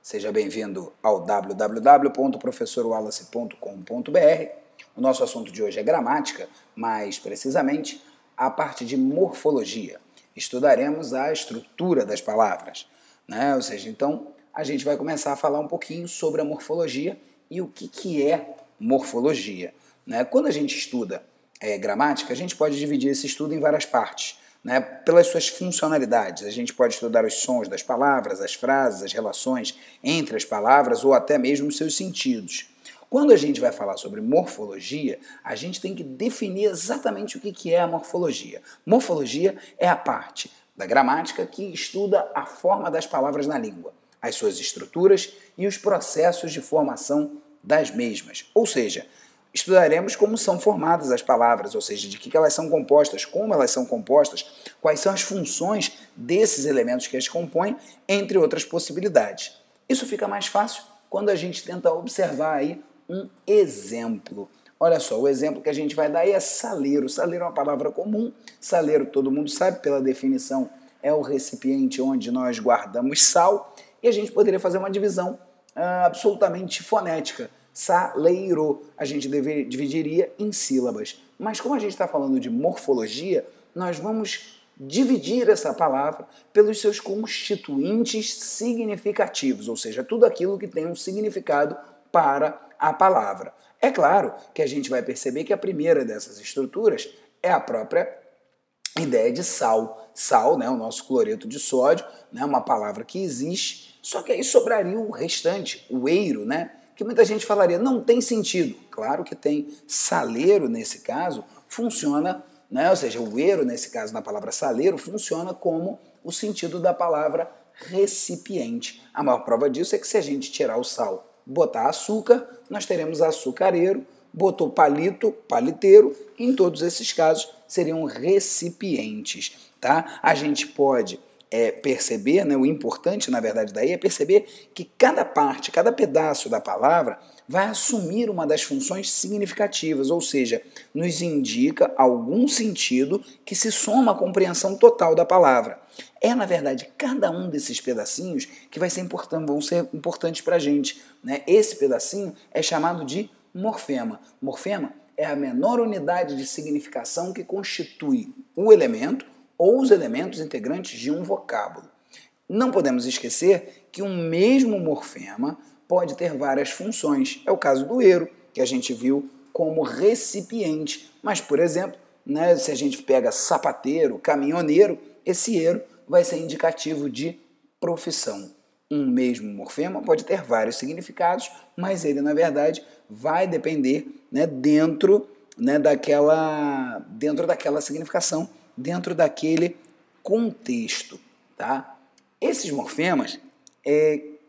Seja bem-vindo ao www.professorwallace.com.br. O nosso assunto de hoje é gramática, mais precisamente a parte de morfologia. Estudaremos a estrutura das palavras, né? Ou seja, então a gente vai começar a falar um pouquinho sobre a morfologia e o que é morfologia, né? Quando a gente estuda gramática, a gente pode dividir esse estudo em várias partes, né, pelas suas funcionalidades. A gente pode estudar os sons das palavras, as frases, as relações entre as palavras ou até mesmo os seus sentidos. Quando a gente vai falar sobre morfologia, a gente tem que definir exatamente o que é a morfologia. Morfologia é a parte da gramática que estuda a forma das palavras na língua, as suas estruturas e os processos de formação das mesmas. Ou seja, estudaremos como são formadas as palavras, ou seja, de que elas são compostas, como elas são compostas, quais são as funções desses elementos que as compõem, entre outras possibilidades. Isso fica mais fácil quando a gente tenta observar aí um exemplo. Olha só, o exemplo que a gente vai dar aí é saleiro. Saleiro é uma palavra comum, saleiro todo mundo sabe, pela definição é o recipiente onde nós guardamos sal, e a gente poderia fazer uma divisão absolutamente fonética. Saleiro, a gente dividiria em sílabas. Mas como a gente está falando de morfologia, nós vamos dividir essa palavra pelos seus constituintes significativos, ou seja, tudo aquilo que tem um significado para a palavra. É claro que a gente vai perceber que a primeira dessas estruturas é a própria ideia de sal. Sal, né, o nosso cloreto de sódio, né, uma palavra que existe, só que aí sobraria o restante, o eiro, né? Que muita gente falaria, não tem sentido. Claro que tem. Saleiro, nesse caso, funciona, né? Ou seja, o eiro, nesse caso, na palavra saleiro, funciona como o sentido da palavra recipiente. A maior prova disso é que se a gente tirar o sal, botar açúcar, nós teremos açucareiro, botou palito, paliteiro, e em todos esses casos seriam recipientes, tá? A gente pode perceber, né, o importante, na verdade, daí é perceber que cada parte, cada pedaço da palavra vai assumir uma das funções significativas, ou seja, nos indica algum sentido que se soma à compreensão total da palavra. É, na verdade, cada um desses pedacinhos que vão ser importantes para a gente, né? Esse pedacinho é chamado de morfema. Morfema é a menor unidade de significação que constitui o elemento ou os elementos integrantes de um vocábulo. Não podemos esquecer que um mesmo morfema pode ter várias funções. É o caso do eiro, que a gente viu como recipiente. Mas, por exemplo, né, se a gente pega sapateiro, caminhoneiro, esse eiro vai ser indicativo de profissão. Um mesmo morfema pode ter vários significados, mas ele, na verdade, vai depender, né, dentro daquela significação, dentro daquele contexto, tá? Esses morfemas,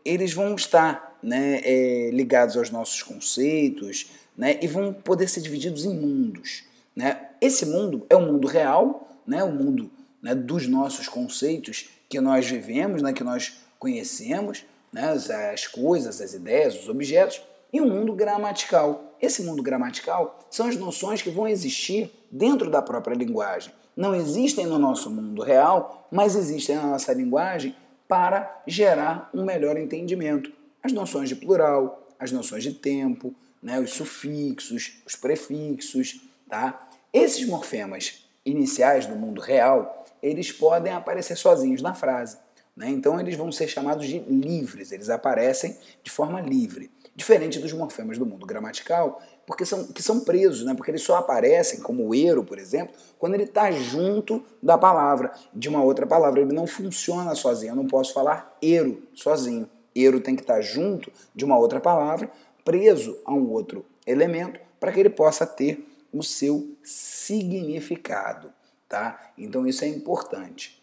eles vão estar, né, ligados aos nossos conceitos, né, e vão poder ser divididos em mundos, né? Esse mundo é o mundo real, né, o mundo, né, dos nossos conceitos que nós vivemos, né, que nós conhecemos, né, as coisas, as ideias, os objetos, e um mundo gramatical. Esse mundo gramatical são as noções que vão existir dentro da própria linguagem. Não existem no nosso mundo real, mas existem na nossa linguagem para gerar um melhor entendimento. As noções de plural, as noções de tempo, né, os sufixos, os prefixos, tá? Esses morfemas iniciais do mundo real, eles podem aparecer sozinhos na frase, né? Então eles vão ser chamados de livres, eles aparecem de forma livre. Diferente dos morfemas do mundo gramatical, que são presos, né? Porque eles só aparecem, como o eiro, por exemplo, quando ele está junto da palavra, de uma outra palavra. Ele não funciona sozinho, eu não posso falar eiro sozinho. Eiro tem que estar junto de uma outra palavra, preso a um outro elemento, para que ele possa ter o seu significado, tá? Então isso é importante.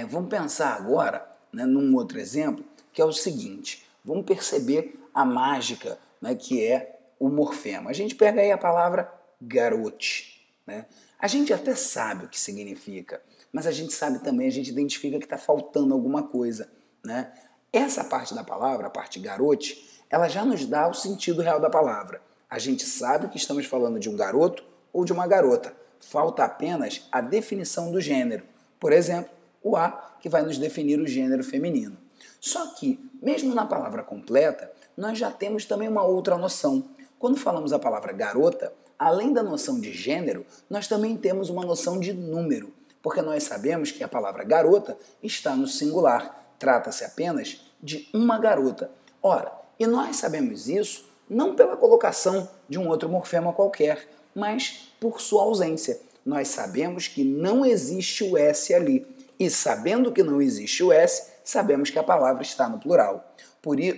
Vamos pensar agora, né, num outro exemplo, que é o seguinte. Vamos perceber a mágica, né, que é o morfema. A gente pega aí a palavra garote, né? A gente até sabe o que significa, mas a gente sabe também, a gente identifica que está faltando alguma coisa, né? Essa parte da palavra, a parte garote, ela já nos dá o sentido real da palavra. A gente sabe que estamos falando de um garoto ou de uma garota. Falta apenas a definição do gênero. Por exemplo, o A, que vai nos definir o gênero feminino. Só que, mesmo na palavra completa, nós já temos também uma outra noção. Quando falamos a palavra garota, além da noção de gênero, nós também temos uma noção de número, porque nós sabemos que a palavra garota está no singular, trata-se apenas de uma garota. Ora, e nós sabemos isso não pela colocação de um outro morfema qualquer, mas por sua ausência. Nós sabemos que não existe o S ali, e sabendo que não existe o S, sabemos que a palavra está no plural,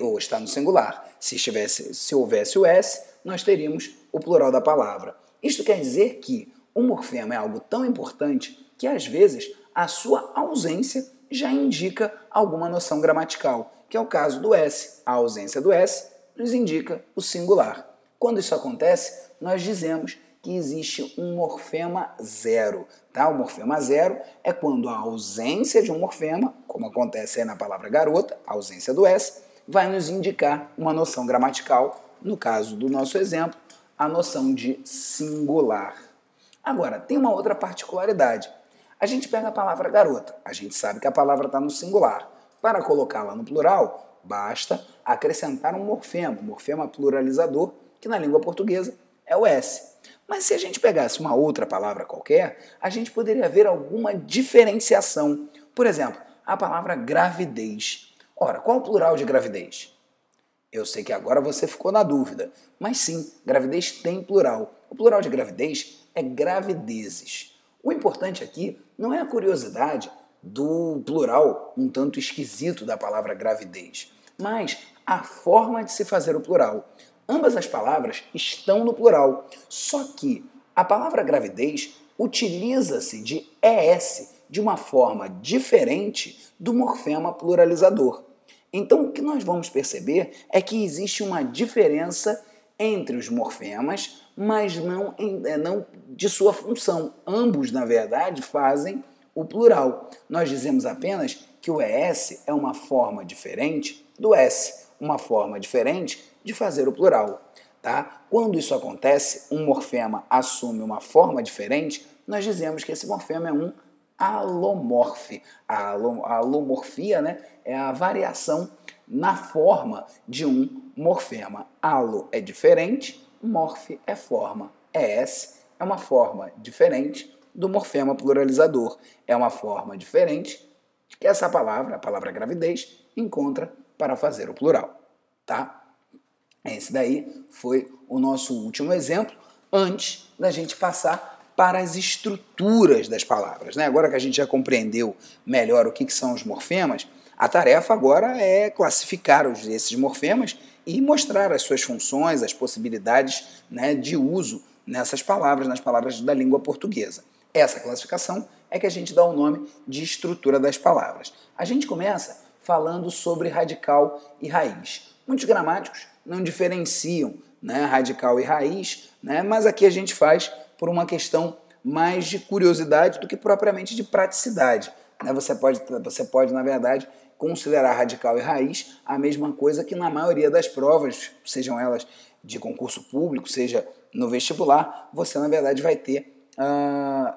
ou está no singular. Se houvesse o S, nós teríamos o plural da palavra. Isto quer dizer que o morfema é algo tão importante que, às vezes, a sua ausência já indica alguma noção gramatical, que é o caso do S. A ausência do S nos indica o singular. Quando isso acontece, nós dizemos que existe um morfema zero. Tá? O morfema zero é quando a ausência de um morfema, como acontece aí na palavra garota, a ausência do S, vai nos indicar uma noção gramatical, no caso do nosso exemplo, a noção de singular. Agora, tem uma outra particularidade. A gente pega a palavra garota, a gente sabe que a palavra está no singular. Para colocá-la no plural, basta acrescentar um morfema pluralizador, que na língua portuguesa é o S. Mas se a gente pegasse uma outra palavra qualquer, a gente poderia ver alguma diferenciação. Por exemplo, a palavra gravidez. Ora, qual é o plural de gravidez? Eu sei que agora você ficou na dúvida, mas sim, gravidez tem plural. O plural de gravidez é gravidezes. O importante aqui não é a curiosidade do plural um tanto esquisito da palavra gravidez, mas a forma de se fazer o plural. Ambas as palavras estão no plural, só que a palavra gravidez utiliza-se de ES de uma forma diferente do morfema pluralizador. Então, o que nós vamos perceber é que existe uma diferença entre os morfemas, mas não de sua função. Ambos, na verdade, fazem o plural. Nós dizemos apenas que o ES é uma forma diferente do S, uma forma diferente de fazer o plural. Tá? Quando isso acontece, um morfema assume uma forma diferente, nós dizemos que esse morfema é um alomorfe. A alomorfia, né, é a variação na forma de um morfema. Alo é diferente, morfe é forma. ES é uma forma diferente do morfema pluralizador. É uma forma diferente que essa palavra, a palavra gravidez, encontra para fazer o plural. Tá? Esse daí foi o nosso último exemplo, antes da gente passar para as estruturas das palavras. Né? Agora que a gente já compreendeu melhor o que são os morfemas, a tarefa agora é classificar esses morfemas e mostrar as suas funções, as possibilidades, né, de uso nessas palavras, nas palavras da língua portuguesa. Essa classificação é que a gente dá o nome de estrutura das palavras. A gente começa falando sobre radical e raiz. Muitos gramáticos não diferenciam, né, radical e raiz, né, mas aqui a gente faz por uma questão mais de curiosidade do que propriamente de praticidade. Né? Você pode, na verdade, considerar radical e raiz a mesma coisa que na maioria das provas, sejam elas de concurso público, seja no vestibular, você, na verdade, vai ter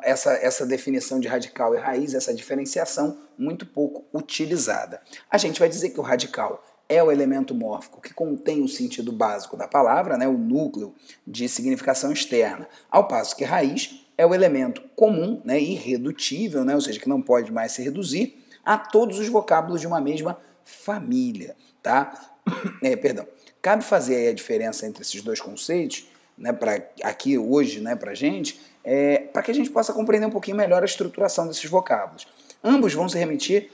essa definição de radical e raiz, essa diferenciação muito pouco utilizada. A gente vai dizer que o radical é o elemento mórfico que contém o sentido básico da palavra, né, o núcleo de significação externa, ao passo que raiz é o elemento comum, né, irredutível, né, ou seja, que não pode mais se reduzir a todos os vocábulos de uma mesma família. Tá? Cabe fazer aí a diferença entre esses dois conceitos, né, aqui hoje, né, para a gente, para que a gente possa compreender um pouquinho melhor a estruturação desses vocábulos. Ambos vão se remeter,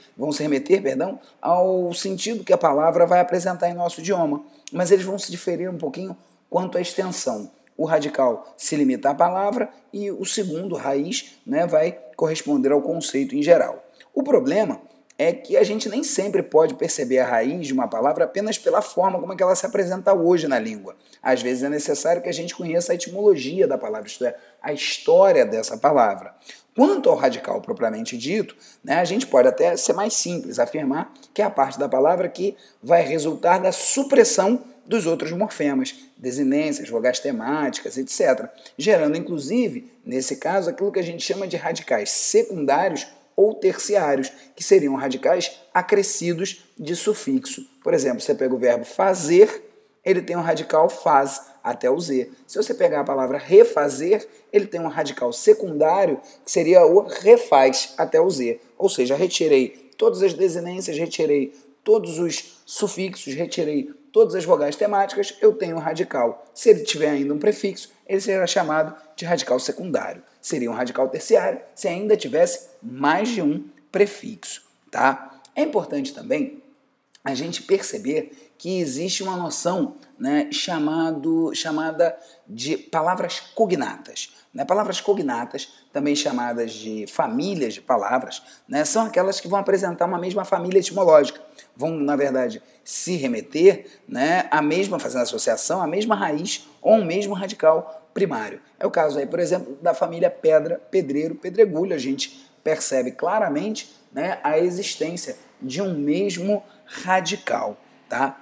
ao sentido que a palavra vai apresentar em nosso idioma, mas eles vão se diferir um pouquinho quanto à extensão. O radical se limita à palavra e o segundo, raiz, né, vai corresponder ao conceito em geral. O problema é que a gente nem sempre pode perceber a raiz de uma palavra apenas pela forma como é que ela se apresenta hoje na língua. Às vezes é necessário que a gente conheça a etimologia da palavra, isto é, a história dessa palavra. Quanto ao radical propriamente dito, né, a gente pode até ser mais simples, afirmar que é a parte da palavra que vai resultar da supressão dos outros morfemas, desinências, vogais temáticas, etc., gerando, inclusive, nesse caso, aquilo que a gente chama de radicais secundários ou terciários, que seriam radicais acrescidos de sufixo. Por exemplo, você pega o verbo fazer, ele tem um radical faz até o Z. Se você pegar a palavra refazer, ele tem um radical secundário, que seria o refaz até o Z. Ou seja, retirei todas as desinências, retirei todos os sufixos, retirei todas as vogais temáticas, eu tenho um radical. Se ele tiver ainda um prefixo, ele será chamado de radical secundário. Seria um radical terciário se ainda tivesse mais de um prefixo, tá? É importante também a gente perceber que existe uma noção, né, chamada de palavras cognatas. Né? Palavras cognatas, também chamadas de famílias de palavras, né, são aquelas que vão apresentar uma mesma família etimológica. Vão, na verdade, se remeter, né, à mesma, fazendo associação, à mesma raiz ou ao mesmo radical primário. É o caso aí, por exemplo, da família pedra, pedreiro, pedregulho. A gente percebe claramente, né, a existência de um mesmo radical, tá?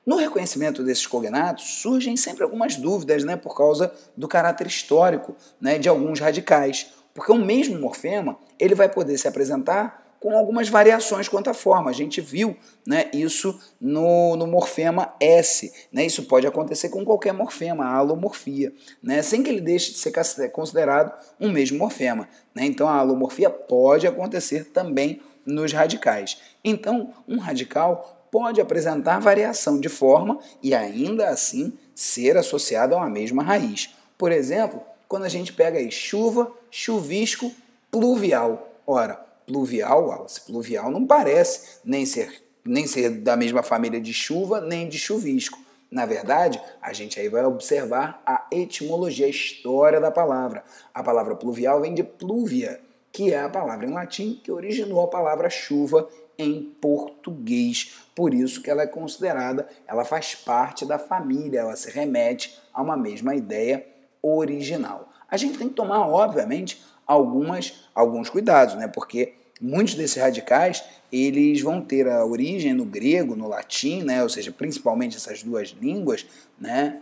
No reconhecimento desses cognatos surgem sempre algumas dúvidas, né, por causa do caráter histórico, né, de alguns radicais, porque o mesmo morfema ele vai poder se apresentar com algumas variações quanto à forma. A gente viu, né, isso no morfema S. Né, isso pode acontecer com qualquer morfema, a alomorfia, né, sem que ele deixe de ser considerado um mesmo morfema. Né, então a alomorfia pode acontecer também nos radicais. Então, um radical pode apresentar variação de forma e ainda assim ser associado a uma mesma raiz. Por exemplo, quando a gente pega aí chuva, chuvisco, pluvial. Ora, pluvial não parece nem ser da mesma família de chuva nem de chuvisco. Na verdade, a gente aí vai observar a etimologia, a história da palavra. A palavra pluvial vem de pluvia, que é a palavra em latim que originou a palavra chuva em português. Por isso que ela é considerada, ela faz parte da família, ela se remete a uma mesma ideia original. A gente tem que tomar, obviamente, alguns cuidados, né? Porque muitos desses radicais, eles vão ter a origem no grego, no latim, né? Ou seja, principalmente essas duas línguas, né?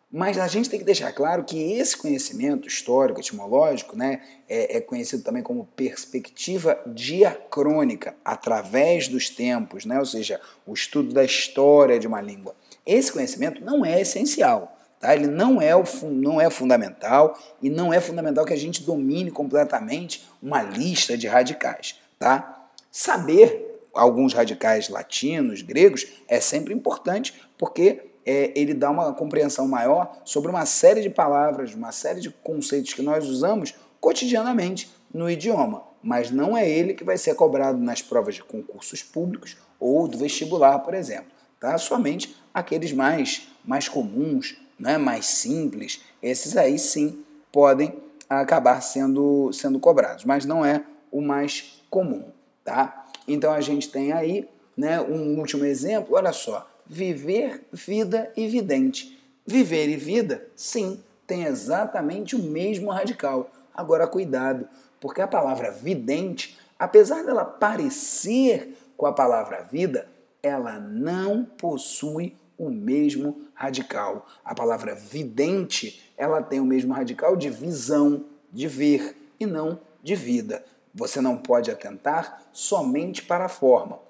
Mas a gente tem que deixar claro que esse conhecimento histórico, etimológico, né, é conhecido também como perspectiva diacrônica, através dos tempos, né, ou seja, o estudo da história de uma língua. Esse conhecimento não é essencial, tá? Ele não é fundamental e não é fundamental que a gente domine completamente uma lista de radicais. Tá? Saber alguns radicais latinos, gregos, é sempre importante porque ele dá uma compreensão maior sobre uma série de palavras, uma série de conceitos que nós usamos cotidianamente no idioma, mas não é ele que vai ser cobrado nas provas de concursos públicos ou do vestibular, por exemplo. Tá? Somente aqueles mais comuns, né, mais simples, esses aí sim podem acabar sendo cobrados, mas não é o mais comum. Tá? Então a gente tem aí, né, um último exemplo, olha só, viver, vida e vidente. Viver e vida, sim, tem exatamente o mesmo radical. Agora, cuidado, porque a palavra vidente, apesar dela parecer com a palavra vida, ela não possui o mesmo radical. A palavra vidente, ela tem o mesmo radical de visão, de ver, e não de vida. Você não pode atentar somente para a forma.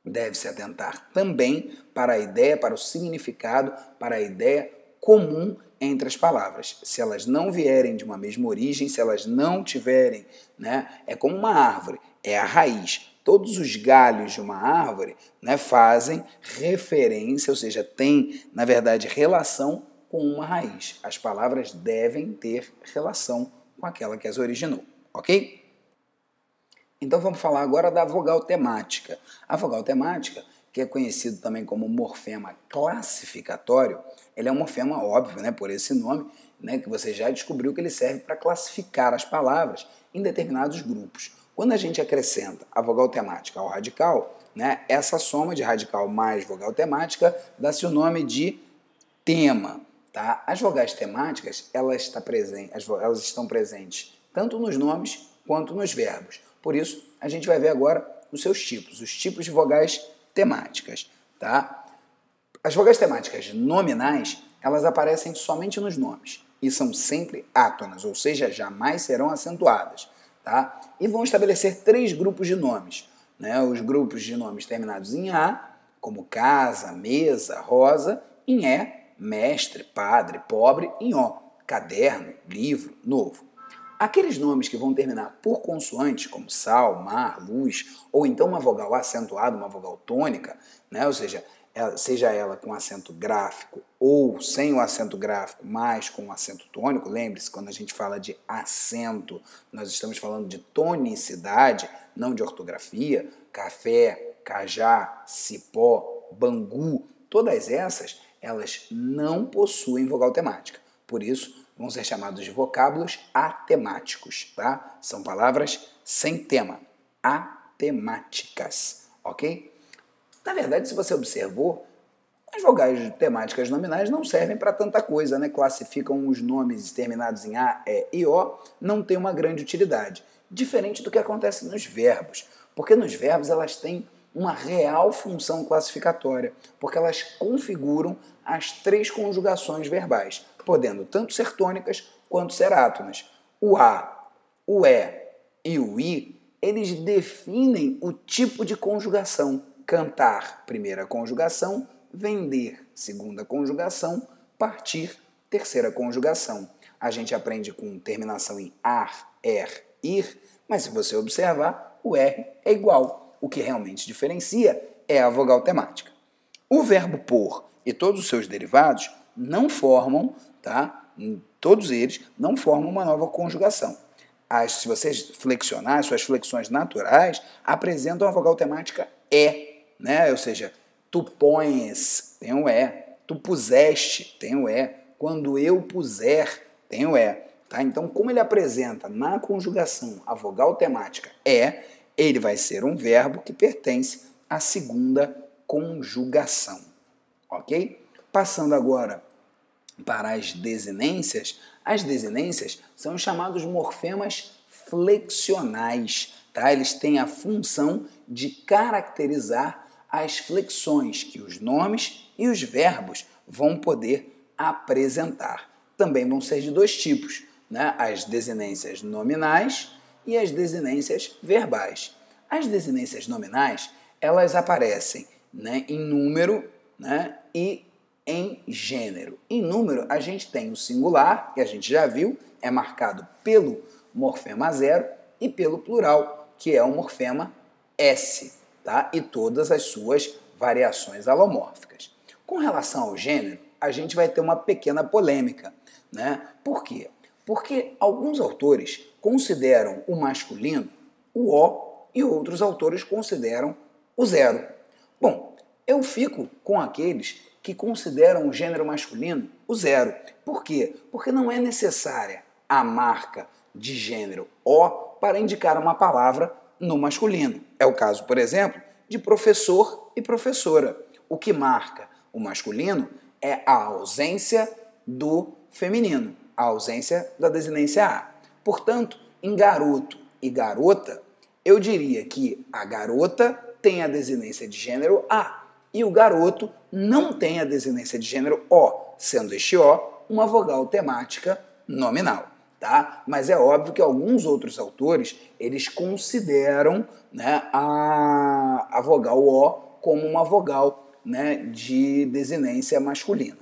Deve-se atentar também para a ideia, para o significado, para a ideia comum entre as palavras. Se elas não vierem de uma mesma origem, se elas não tiverem, né, é como uma árvore, é a raiz. Todos os galhos de uma árvore, né, fazem referência, ou seja, têm, na verdade, relação com uma raiz. As palavras devem ter relação com aquela que as originou, ok? Então vamos falar agora da vogal temática. A vogal temática, que é conhecido também como morfema classificatório, ele é um morfema óbvio, né, por esse nome, né, que você já descobriu que ele serve para classificar as palavras em determinados grupos. Quando a gente acrescenta a vogal temática ao radical, né, essa soma de radical mais vogal temática dá-se o nome de tema. Tá? As vogais temáticas elas estão presentes tanto nos nomes quanto nos verbos. Por isso, a gente vai ver agora os tipos de vogais temáticas. Tá? As vogais temáticas nominais, elas aparecem somente nos nomes e são sempre átonas, ou seja, jamais serão acentuadas. tá? E vão estabelecer 3 grupos de nomes, né? Os grupos de nomes terminados em A, como casa, mesa, rosa, em E, mestre, padre, pobre, em O, caderno, livro, novo. Aqueles nomes que vão terminar por consoante, como sal, mar, luz, ou então uma vogal acentuada, uma vogal tônica, né? Ou seja, seja ela com acento gráfico ou sem o acento gráfico, mas com o acento tônico. Lembre-se, quando a gente fala de acento, nós estamos falando de tonicidade, não de ortografia. Café, cajá, cipó, bangu, todas essas, elas não possuem vogal temática. Por isso, vão ser chamados de vocábulos atemáticos, tá? São palavras sem tema, atemáticas, ok? Na verdade, se você observou, as vogais temáticas nominais não servem para tanta coisa, né? Classificam os nomes terminados em A, E e O, não tem uma grande utilidade. Diferente do que acontece nos verbos, porque nos verbos elas têm uma real função classificatória, porque elas configuram as 3 conjugações verbais, podendo tanto ser tônicas quanto ser átonas. O A, o E e o I, eles definem o tipo de conjugação. Cantar, primeira conjugação, vender, segunda conjugação, partir, terceira conjugação. A gente aprende com terminação em ar, ir, mas se você observar, o R é igual. O que realmente diferencia é a vogal temática. O verbo por e todos os seus derivados não formam, tá? Todos eles não formam uma nova conjugação. Se você flexionar, suas flexões naturais apresentam a vogal temática E, né? Ou seja, tu pões, tem o E. Tu puseste, tem o E. Quando eu puser, tem o E. Tá? Então, como ele apresenta na conjugação a vogal temática E, ele vai ser um verbo que pertence à segunda conjugação. Ok? Passando agora para as desinências são os chamados morfemas flexionais. Tá? Eles têm a função de caracterizar as flexões que os nomes e os verbos vão poder apresentar. Também vão ser de 2 tipos, né? As desinências nominais e as desinências verbais. As desinências nominais, elas aparecem, né, em número, né, e em gênero. Em número, a gente tem o singular, que a gente já viu, é marcado pelo morfema 0, e pelo plural, que é o morfema S, tá? E todas as suas variações alomórficas. Com relação ao gênero, a gente vai ter uma pequena polêmica, né? Por quê? Porque alguns autores consideram o masculino o O e outros autores consideram o 0. Bom, eu fico com aqueles que consideram o gênero masculino o 0. Por quê? Porque não é necessária a marca de gênero O para indicar uma palavra no masculino. É o caso, por exemplo, de professor e professora. O que marca o masculino é a ausência do feminino, a ausência da desinência A. Portanto, em garoto e garota, eu diria que a garota tem a desinência de gênero A e o garoto não tem a desinência de gênero O, sendo este O uma vogal temática nominal. Tá? Mas é óbvio que alguns outros autores eles consideram, né, a vogal O como uma vogal, né, de desinência masculina.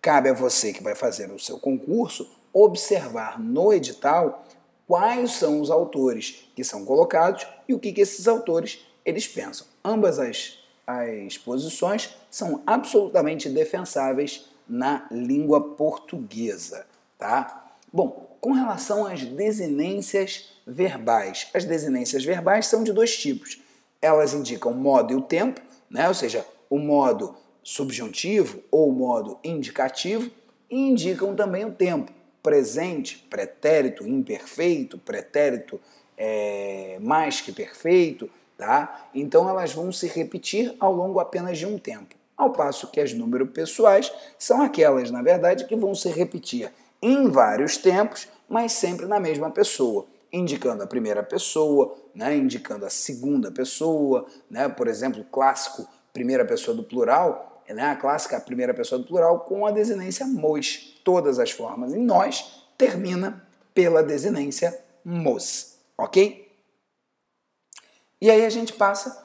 Cabe a você que vai fazer o seu concurso observar no edital quais são os autores que são colocados e o que esses autores eles pensam. Ambas as posições são absolutamente defensáveis na língua portuguesa. Tá? Bom, com relação às desinências verbais, as desinências verbais são de 2 tipos. Elas indicam o modo e o tempo, né? Ou seja, o modo subjuntivo ou o modo indicativo, e indicam também o tempo. Presente, pretérito imperfeito, pretérito mais que perfeito, tá? Então elas vão se repetir ao longo apenas de um tempo. Ao passo que as número pessoais são aquelas, na verdade, que vão se repetir em vários tempos, mas sempre na mesma pessoa, indicando a primeira pessoa, né, indicando a segunda pessoa, né, por exemplo, clássico primeira pessoa do plural, né, a clássica primeira pessoa do plural com a desinência mos. Todas as formas em nós termina pela desinência mos. ok? E aí a gente passa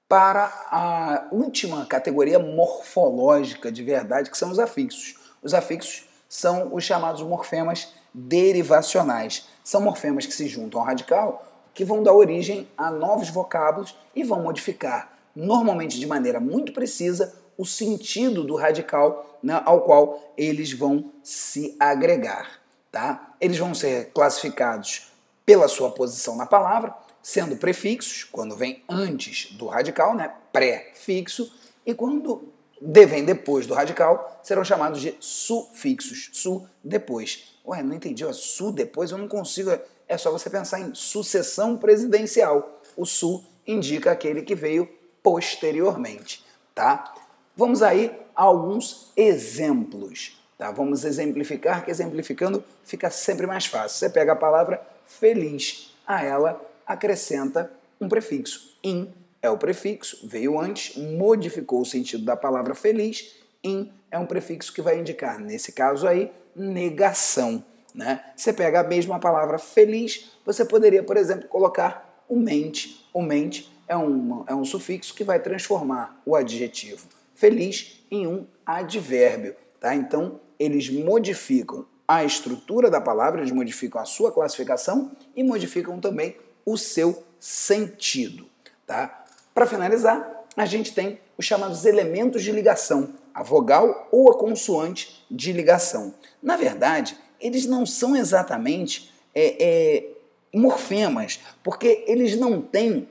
para a última categoria morfológica de verdade, que são os afixos. Os afixos são os chamados morfemas derivacionais. São morfemas que se juntam ao radical, que vão dar origem a novos vocábulos e vão modificar, normalmente de maneira muito precisa, o sentido do radical, né, ao qual eles vão se agregar. Tá? Eles vão ser classificados pela sua posição na palavra, sendo prefixos, quando vem antes do radical, né, pré-fixo, e quando vem depois do radical, serão chamados de sufixos. Su, depois. Ué, não entendi, ó, su, depois, eu não consigo. É só você pensar em sucessão presidencial. O su indica aquele que veio posteriormente, tá? Vamos aí a alguns exemplos, tá? Vamos exemplificar, que exemplificando fica sempre mais fácil. Você pega a palavra feliz, a ela acrescenta um prefixo. In é o prefixo, veio antes, modificou o sentido da palavra feliz. In é um prefixo que vai indicar, nesse caso aí, negação. Né? Você pega a mesma palavra feliz, você poderia, por exemplo, colocar o mente. O mente é um sufixo que vai transformar o adjetivo feliz em um advérbio. Tá? Então, eles modificam a estrutura da palavra, eles modificam a sua classificação e modificam também o seu sentido. Tá? Para finalizar, a gente tem os chamados elementos de ligação, a vogal ou a consoante de ligação. Na verdade, eles não são exatamente morfemas, porque eles não têm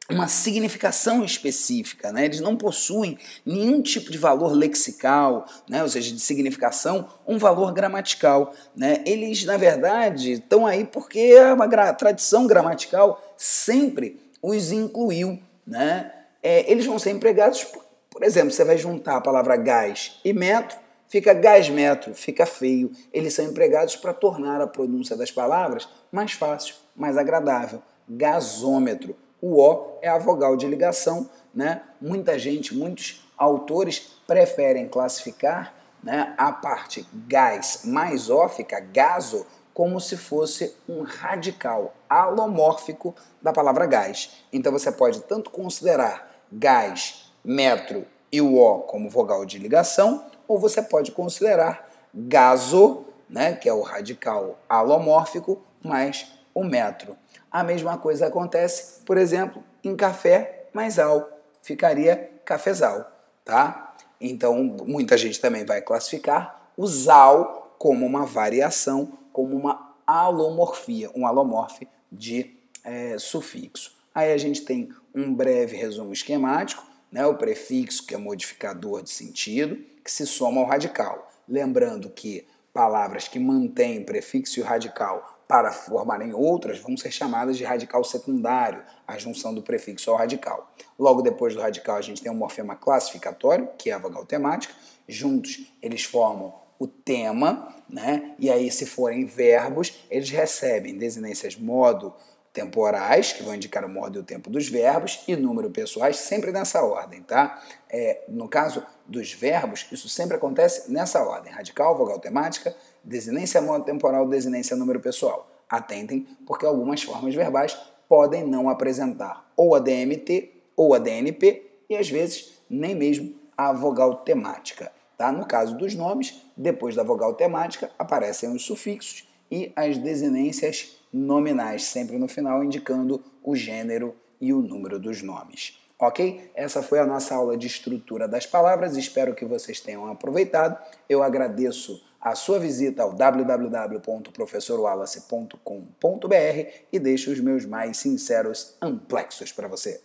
uma significação específica, né? Eles não possuem nenhum tipo de valor lexical, né? Ou seja, de significação, um valor gramatical. Né? Eles, na verdade, estão aí porque a tradição gramatical sempre os incluiu. Né? Eles vão ser empregados, por exemplo, você vai juntar a palavra gás e metro, fica gás-metro, fica feio. Eles são empregados para tornar a pronúncia das palavras mais fácil, mais agradável. Gasômetro. O O é a vogal de ligação, né? Muitos autores preferem classificar, né, a parte gás mais O, fica gaso, como se fosse um radical alomórfico da palavra gás. Então você pode tanto considerar gás, metro e o O como vogal de ligação, ou você pode considerar gaso, né, que é o radical alomórfico, mais o metro. A mesma coisa acontece, por exemplo, em café mais al, ficaria cafezal, tá? Então, muita gente também vai classificar o zal como uma variação, como uma alomorfia, um alomorfe de sufixo. Aí a gente tem um breve resumo esquemático, né? O prefixo, que é modificador de sentido, que se soma ao radical. Lembrando que palavras que mantêm prefixo e radical para formarem outras, vão ser chamadas de radical secundário, a junção do prefixo ao radical. Logo depois do radical, a gente tem um morfema classificatório, que é a vogal temática. Juntos, eles formam o tema, né? E aí, se forem verbos, eles recebem desinências modo temporais, que vão indicar o modo e o tempo dos verbos, e número pessoais, sempre nessa ordem, tá? No caso dos verbos, isso sempre acontece nessa ordem: radical, vogal temática, desinência modo temporal, desinência número pessoal. Atentem, porque algumas formas verbais podem não apresentar ou a DMT ou a DNP, e às vezes nem mesmo a vogal temática. Tá? No caso dos nomes, depois da vogal temática aparecem os sufixos e as desinências nominais, sempre no final indicando o gênero e o número dos nomes. Ok? Essa foi a nossa aula de estrutura das palavras, espero que vocês tenham aproveitado. Eu agradeço a sua visita ao www.professorwallace.com.br e deixo os meus mais sinceros amplexos para você.